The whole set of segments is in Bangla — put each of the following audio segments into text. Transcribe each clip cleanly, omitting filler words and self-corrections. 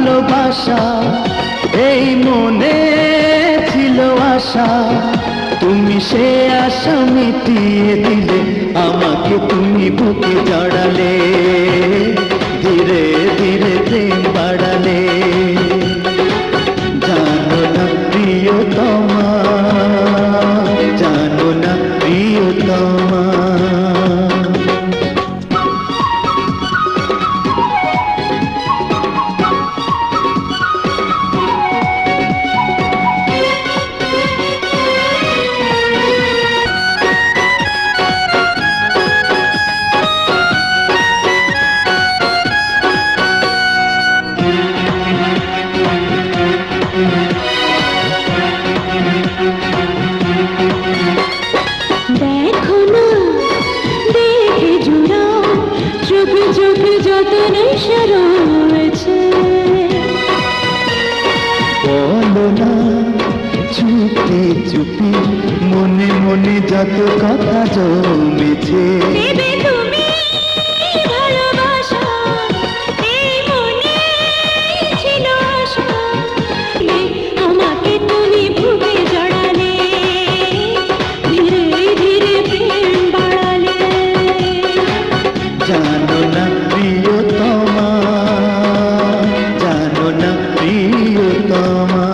ভালোবাসা, এই মনে ছিল আশা, তুমি সে আশা মিটিয়ে দিলে, আমাকে তুমি বুকে জড়ালে, ধীরে ধীরে প্রেম বাড়ালে। জানো না প্রিয়তমা, জানো না প্রিয়তমা। দেখো না, দেখে জুড়াও, চোখে চোখে যত নেশা রয়েছে। বলো না চুপি চুপি, মনে মনে যত কথা জমেছে। দেবে তুমি ভালোবাসা, এই মনে ছিল আশা, আমাকে তুমি বুকে জড়ালে, ধীরে ধীরে প্রেম বাড়ালে। জানো না প্রিয়তমা, জানো না প্রিয়তমা।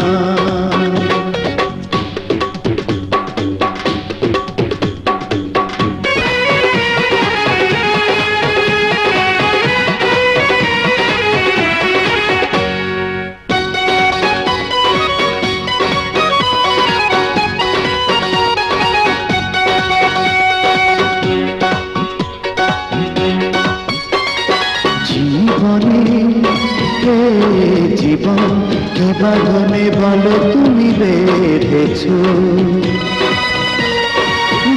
জীবনে হে জীবন, কি বাঁধনে বলো তুমি বেঁধেছো।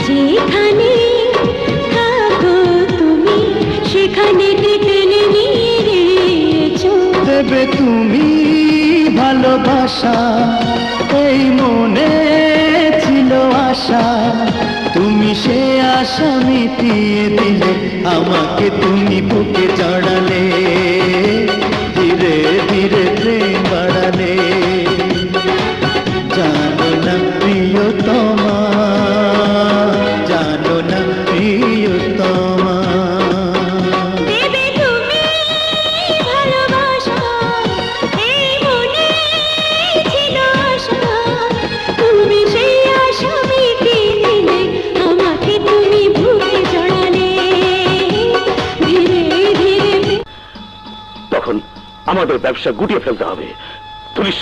যেখানে থাকো তুমি, সেখানে টেনে নিয়ে রেখেছো। দেবে তুমি ভালোবাসা, এই মনে ছিল আশা, তুমি সে আশা মিটিয়ে দিলে, আমাকে তুমি বুকে জড়ালে, ধীরে ধীরে প্রেম বাড়ালে। জানো না প্রিয়তমা, জানো না প্রিয়তমা। দেবে তুমি ভালোবাসা, এই মনে ছিল আশা, তুমি সেই আশা মিটিয়ে দিলে, আমাকে তুমি বুকে জড়ালে, ধীরে ধীরে। তখন আমাদের ব্যবসা গুটিয়ে ফেলতে হবে। পুলিশ